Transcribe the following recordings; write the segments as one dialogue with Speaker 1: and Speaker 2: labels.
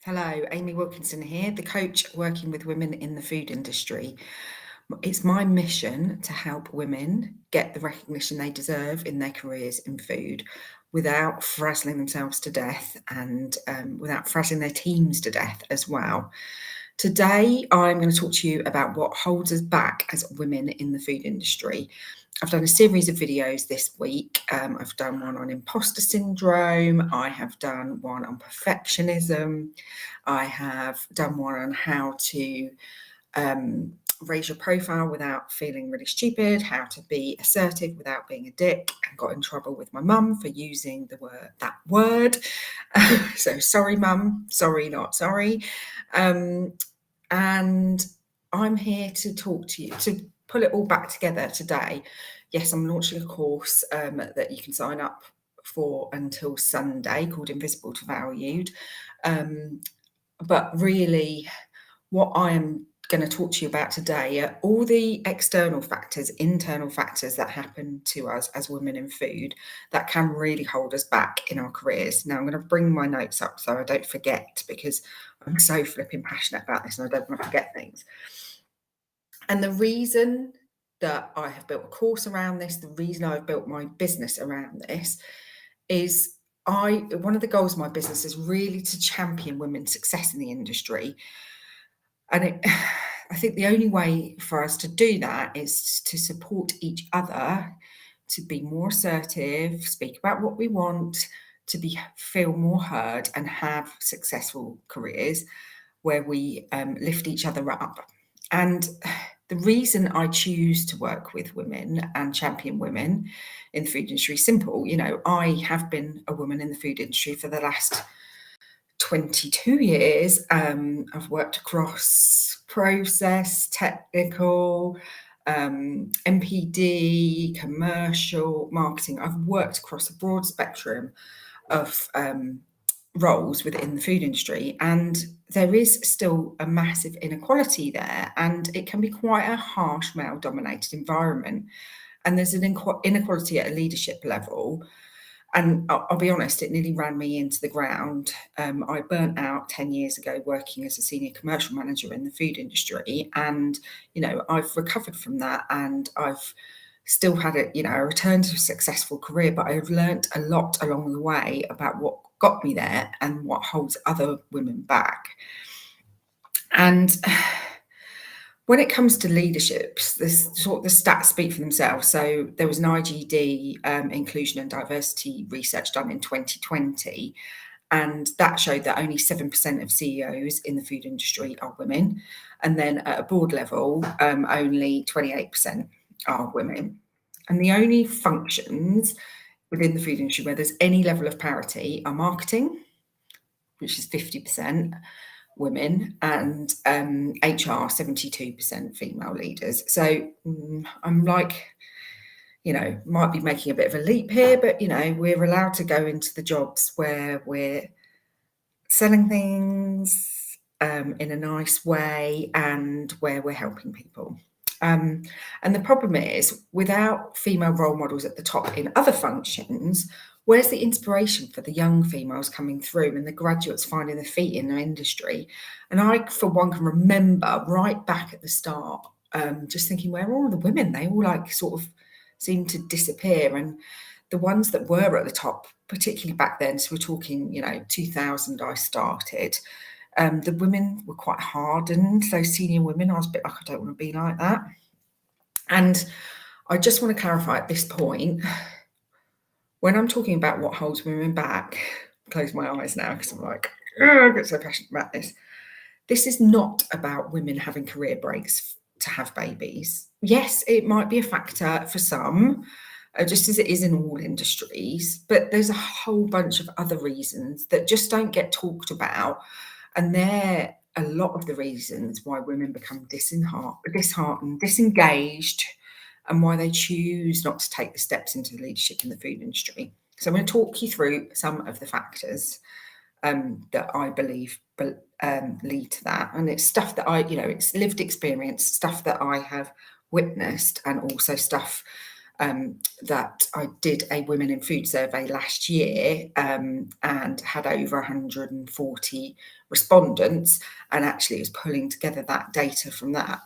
Speaker 1: Hello, Amy Wilkinson here, the coach working with women in the food industry. It's my mission to help women get the recognition they deserve in their careers in food without frazzling themselves to death and without frazzling their teams to death as well. Today, I'm going to talk to you about what holds us back as women in the food industry. I've done a series of videos this week. I've done one on imposter syndrome. I have done one on perfectionism. I have done one on how to raise your profile without feeling really stupid, how to be assertive without being a dick, and got in trouble with my mum for using that word. So sorry, mum. Sorry, not sorry. And I'm here to talk to you, to pull it all back together today. Yes, I'm launching a course that you can sign up for until Sunday called Invisible to Valued. But really, what I am going to talk to you about today are all the external factors, internal factors that happen to us as women in food that can really hold us back in our careers. Now, I'm going to bring my notes up so I don't forget, because I'm so flipping passionate about this and I don't want to forget things. And the reason that I have built a course around this, the reason I've built my business around this is one of the goals of my business is really to champion women's success in the industry. And I think the only way for us to do that is to support each other, to be more assertive, speak about what we want, to feel more heard and have successful careers where we lift each other up. And the reason I choose to work with women and champion women in the food industry is simple. I have been a woman in the food industry for the last 22 years. I've worked across process, technical, MPD, commercial, marketing. I've worked across a broad spectrum of roles within the food industry, and there is still a massive inequality there, and it can be quite a harsh male-dominated environment. And there's an inequality at a leadership level. And I'll be honest, it nearly ran me into the ground. I burnt out 10 years ago working as a senior commercial manager in the food industry. And, I've recovered from that, and I've still had a return to a successful career, but I've learnt a lot along the way about what got me there and what holds other women back. And when it comes to leaderships, the stats speak for themselves. So there was an IGD inclusion and diversity research done in 2020, and that showed that only 7% of CEOs in the food industry are women. And then at a board level, only 28% are women. And the only functions within the food industry where there's any level of parity are marketing, which is 50% women, and HR, 72% female leaders. So I'm like, might be making a bit of a leap here, but, we're allowed to go into the jobs where we're selling things in a nice way and where we're helping people. And the problem is, without female role models at the top in other functions, where's the inspiration for the young females coming through and the graduates finding their feet in the industry? And I, for one, can remember right back at the start, just thinking, where are all the women? They all sort of seem to disappear. And the ones that were at the top, particularly back then, so we're talking, 2000 I started, the women were quite hardened, those senior women. I was a bit like, I don't want to be like that. And I just want to clarify at this point, when I'm talking about what holds women back, close my eyes now because I'm like, I get so passionate about this. This is not about women having career breaks to have babies. Yes, it might be a factor for some, just as it is in all industries, but there's a whole bunch of other reasons that just don't get talked about. And they're a lot of the reasons why women become disheartened, disengaged, and why they choose not to take the steps into leadership in the food industry. So I'm going to talk you through some of the factors that I believe lead to that. And it's stuff that it's lived experience, stuff that I have witnessed, and also stuff that I did a women in food survey last year, and had over 140 respondents, and actually was pulling together that data from that.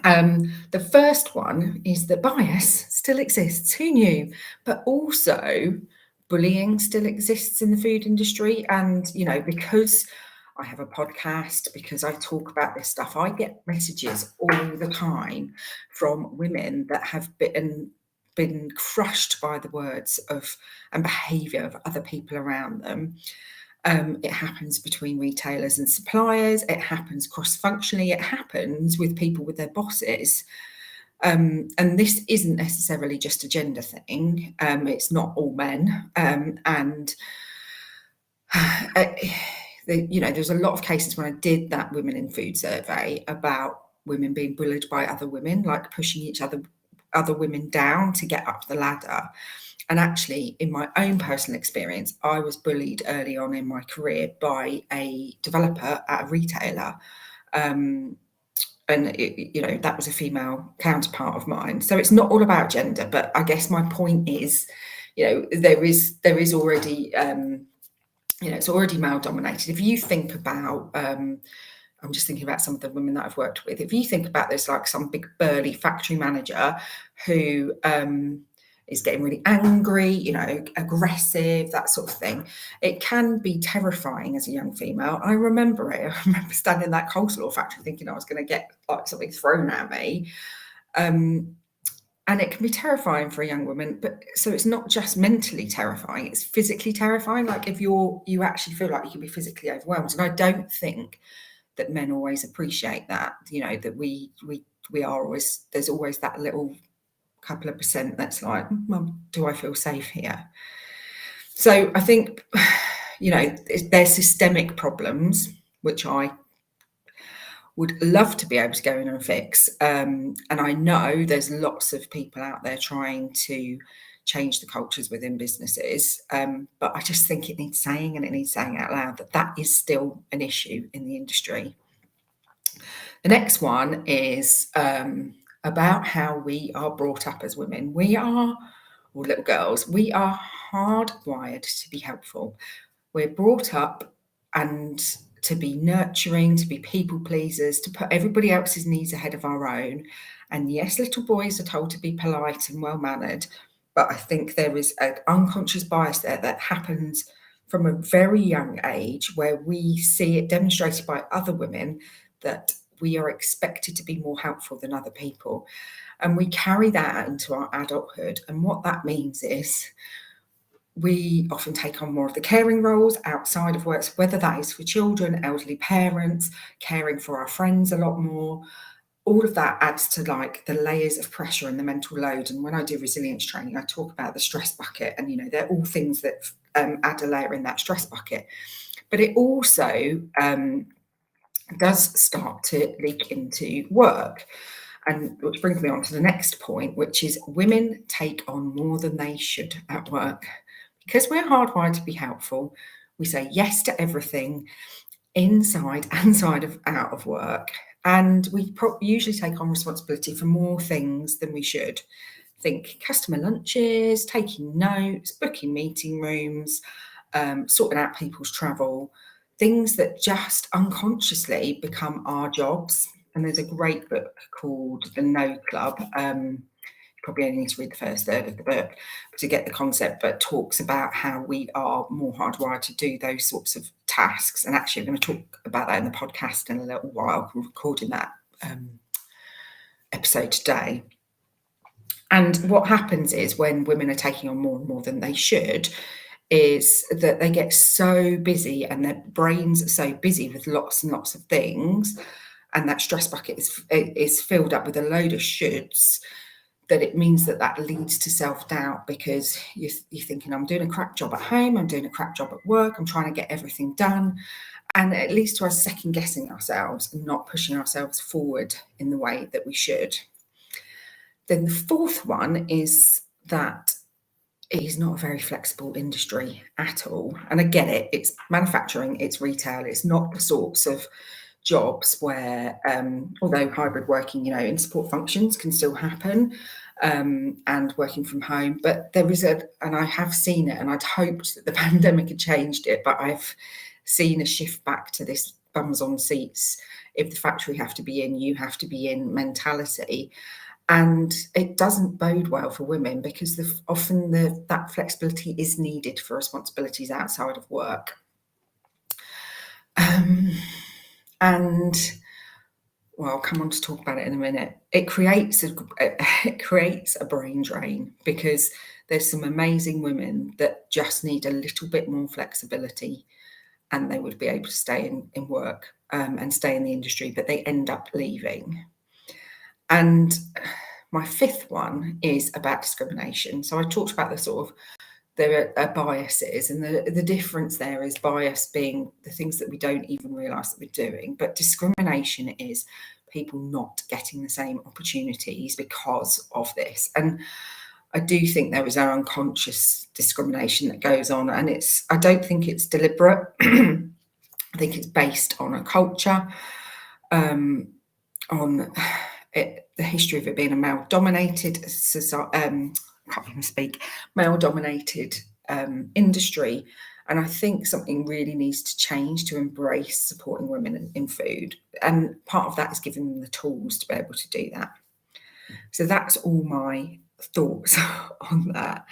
Speaker 1: The first one is that bias still exists. Who knew? But also bullying still exists in the food industry. And, because I have a podcast, because I talk about this stuff, I get messages all the time from women that have been crushed by the words of and behaviour of other people around them. It happens between retailers and suppliers. It happens cross-functionally. It happens with people with their bosses. And this isn't necessarily just a gender thing. It's not all men. There's a lot of cases when I did that women in food survey about women being bullied by other women, like pushing other women down to get up the ladder. And actually, in my own personal experience, I was bullied early on in my career by a developer at a retailer. And that was a female counterpart of mine. So it's not all about gender, but I guess my point is, there is already, it's already male dominated. If you think about, I'm just thinking about some of the women that I've worked with. If you think about this, like some big burly factory manager who is getting really angry, aggressive, that sort of thing, it can be terrifying as a young female. I remember it. I remember standing in that coleslaw factory thinking I was going to get like something thrown at me. And it can be terrifying for a young woman, but so it's not just mentally terrifying, it's physically terrifying. Like if you actually feel like you can be physically overwhelmed. And I don't think that men always appreciate that, that we are always, there's always that little couple of percent that's like, well, do I feel safe here? So I think, there's systemic problems, which I would love to be able to go in and fix. And I know there's lots of people out there trying to change the cultures within businesses. But I just think it needs saying, and it needs saying out loud, that is still an issue in the industry. The next one is about how we are brought up as women. Or little girls, we are hardwired to be helpful. We're brought up and to be nurturing, to be people pleasers, to put everybody else's needs ahead of our own. And yes, little boys are told to be polite and well-mannered, but I think there is an unconscious bias there that happens from a very young age, where we see it demonstrated by other women that we are expected to be more helpful than other people. And we carry that into our adulthood. And what that means is we often take on more of the caring roles outside of work, whether that is for children, elderly parents, caring for our friends a lot more. All of that adds to like the layers of pressure and the mental load. And when I do resilience training, I talk about the stress bucket, and they're all things that add a layer in that stress bucket. But it also does start to leak into work. And which brings me on to the next point, which is women take on more than they should at work. Because we're hardwired to be helpful, we say yes to everything inside and out of work. And we usually take on responsibility for more things than we should. Think customer lunches, taking notes, booking meeting rooms, sorting out people's travel, things that just unconsciously become our jobs. And there's a great book called The No Club. Probably only need to read the first third of the book to get the concept, but talks about how we are more hardwired to do those sorts of tasks. And actually, I'm going to talk about that in the podcast in a little while. I'm recording that episode today. And what happens is when women are taking on more and more than they should, is that they get so busy and their brains are so busy with lots and lots of things, and that stress bucket is filled up with a load of shoulds, that it means that leads to self-doubt, because you're thinking, I'm doing a crap job at home, I'm doing a crap job at work, I'm trying to get everything done. And it leads to us second guessing ourselves and not pushing ourselves forward in the way that we should. Then the fourth one is that it is not a very flexible industry at all. And I get it, it's manufacturing, it's retail, it's not the sorts of jobs where, although hybrid working, in support functions can still happen, and working from home. But there is and I have seen it, and I'd hoped that the pandemic had changed it, but I've seen a shift back to this bums on seats. If the factory have to be in, you have to be in mentality. And it doesn't bode well for women because often that flexibility is needed for responsibilities outside of work. And well, I'll come on to talk about it in a minute. It creates a brain drain because there's some amazing women that just need a little bit more flexibility, and they would be able to stay in work and stay in the industry, but they end up leaving. And my fifth one is about discrimination. So I talked about there are biases, and the difference there is bias being the things that we don't even realise that we're doing, but discrimination is people not getting the same opportunities because of this. And I do think there is an unconscious discrimination that goes on, and I don't think it's deliberate. I think it's based on a culture, on the history of it being a male-dominated society. Can't even speak, male-dominated industry, and I think something really needs to change to embrace supporting women in food, and part of that is giving them the tools to be able to do that. So that's all my thoughts on that.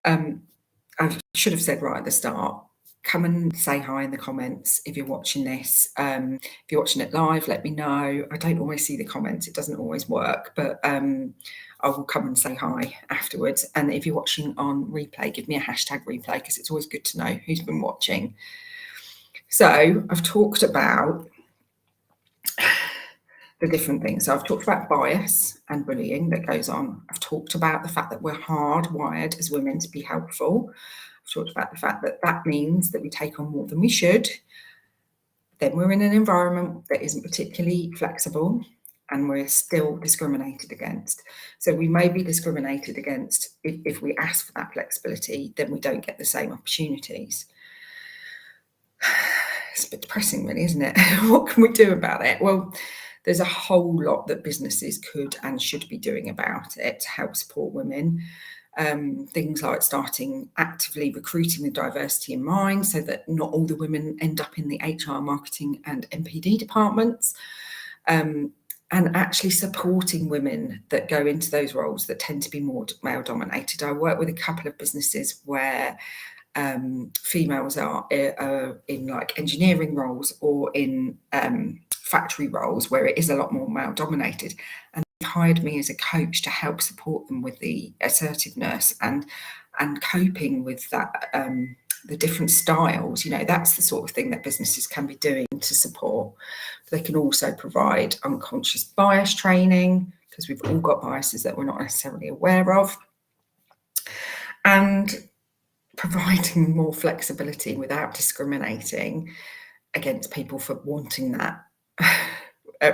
Speaker 1: I should have said right at the start, come and say hi in the comments if you're watching this. If you're watching it live, let me know. I don't always see the comments, it doesn't always work, but I will come and say hi afterwards. And if you're watching on replay, give me a hashtag replay, because it's always good to know who's been watching. So I've talked about the different things. So I've talked about bias and bullying that goes on. I've talked about the fact that we're hardwired as women to be helpful. I've talked about the fact that that means that we take on more than we should. Then we're in an environment that isn't particularly flexible, and we're still discriminated against. So we may be discriminated against if we ask for that flexibility, then we don't get the same opportunities. It's a bit depressing, really, isn't it? What can we do about it? Well, there's a whole lot that businesses could and should be doing about it to help support women. Things like starting actively recruiting with diversity in mind, so that not all the women end up in the HR, marketing and MPD departments, and actually supporting women that go into those roles that tend to be more male dominated. I work with a couple of businesses where females are in like engineering roles or in factory roles where it is a lot more male dominated, and they've hired me as a coach to help support them with the assertiveness and coping with that, the different styles. That's the sort of thing that businesses can be doing to support. They can also provide unconscious bias training, because we've all got biases that we're not necessarily aware of, and providing more flexibility without discriminating against people for wanting that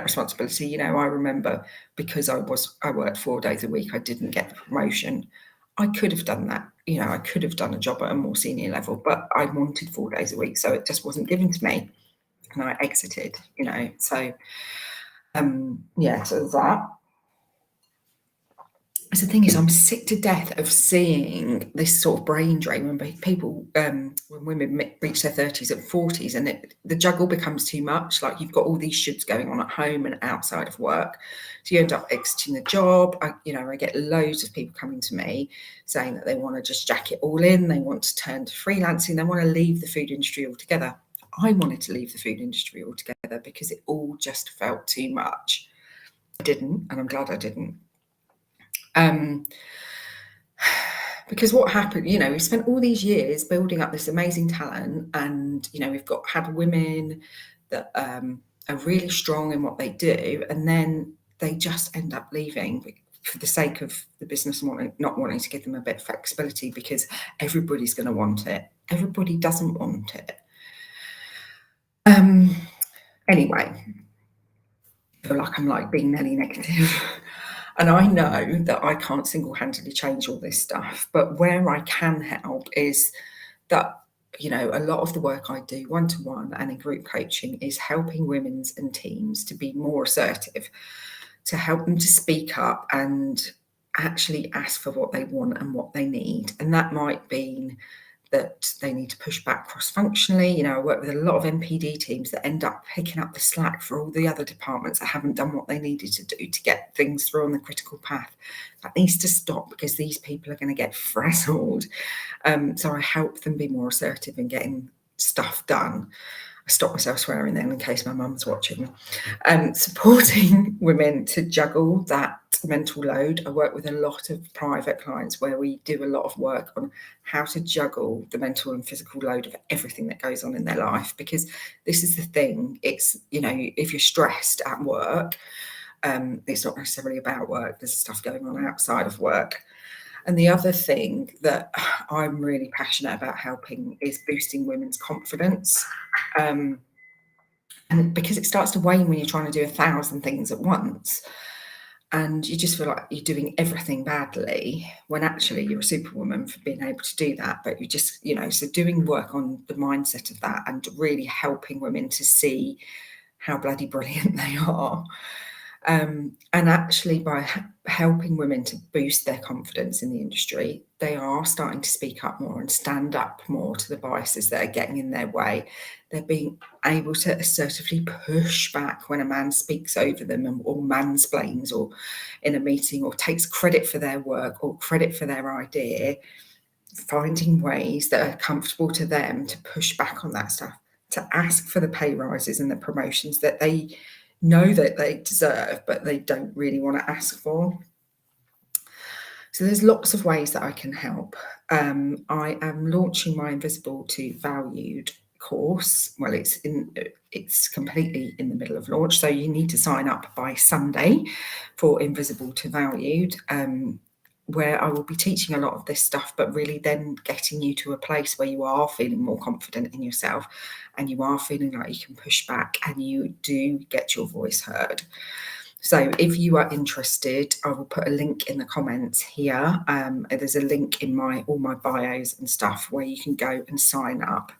Speaker 1: responsibility. I remember, because I worked 4 days a week, I didn't get the promotion. I could have done that. I could have done a job at a more senior level, but I wanted 4 days a week, so it just wasn't given to me, and I exited. So so that. So the thing is, I'm sick to death of seeing this sort of brain drain when people, when women reach their 30s and 40s, and the juggle becomes too much. Like, you've got all these shoulds going on at home and outside of work, so you end up exiting the job. I get loads of people coming to me saying that they want to just jack it all in. They want to turn to freelancing. They want to leave the food industry altogether. I wanted to leave the food industry altogether because it all just felt too much. I didn't, and I'm glad I didn't. Because what happened, we spent all these years building up this amazing talent, and we've had women that are really strong in what they do, and then they just end up leaving for the sake of the business not wanting to give them a bit of flexibility, because everybody's going to want it. Everybody doesn't want it. Anyway, I feel like I'm being Nelly negative. And I know that I can't single-handedly change all this stuff, but where I can help is that, a lot of the work I do one-to-one and in group coaching is helping women and teams to be more assertive, to help them to speak up and actually ask for what they want and what they need. And that might mean that they need to push back cross-functionally. You know, I work with a lot of MPD teams that end up picking up the slack for all the other departments that haven't done what they needed to do to get things through on the critical path. That needs to stop, because these people are going to get frazzled. So I help them be more assertive in getting stuff done. I stop myself swearing then in case my mum's watching. Supporting women to juggle that mental load. I work with a lot of private clients where we do a lot of work on how to juggle the mental and physical load of everything that goes on in their life, because this is the thing. It's, you know, if you're stressed at work, it's not necessarily about work. There's stuff going on outside of work. And the other thing that I'm really passionate about helping is boosting women's confidence. And because it starts to wane when you're trying to do 1,000 things at once, and you just feel like you're doing everything badly, when actually you're a superwoman for being able to do that. But you just, you know, so doing work on the mindset of that and really helping women to see how bloody brilliant they are. And actually, by helping women to boost their confidence in the industry, they are starting to speak up more and stand up more to the biases that are getting in their way. They're being able to assertively push back when a man speaks over them or mansplains or in a meeting or takes credit for their work or credit for their idea, finding ways that are comfortable to them to push back on that stuff, to ask for the pay rises and the promotions that they know that they deserve, but they don't really want to ask for. So there's lots of ways that I can help. I am launching my Invisible to Valued course. Well, it's completely in the middle of launch, so you need to sign up by Sunday for Invisible to Valued, where I will be teaching a lot of this stuff, but really then getting you to a place where you are feeling more confident in yourself and you are feeling like you can push back and you do get your voice heard. So if you are interested, I will put a link in the comments here. There's a link in all my bios and stuff where you can go and sign up.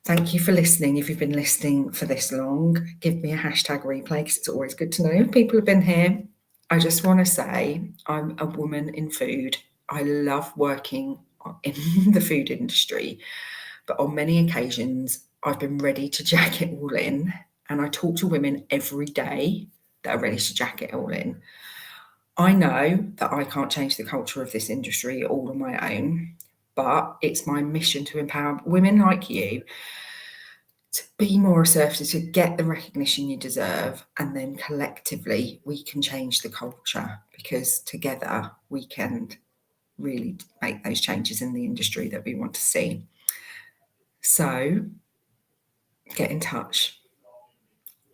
Speaker 1: Thank you for listening. If you've been listening for this long, give me a hashtag replay, because it's always good to know if people have been here. I just want to say I'm a woman in food. I love working in the food industry, but on many occasions I've been ready to jack it all in, and I talk to women every day that are ready to jack it all in. I know that I can't change the culture of this industry all on my own, but it's my mission to empower women like you to be more assertive, to get the recognition you deserve, and then collectively we can change the culture, because together we can really make those changes in the industry that we want to see. So get in touch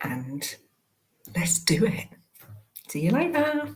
Speaker 1: and let's do it. See you later.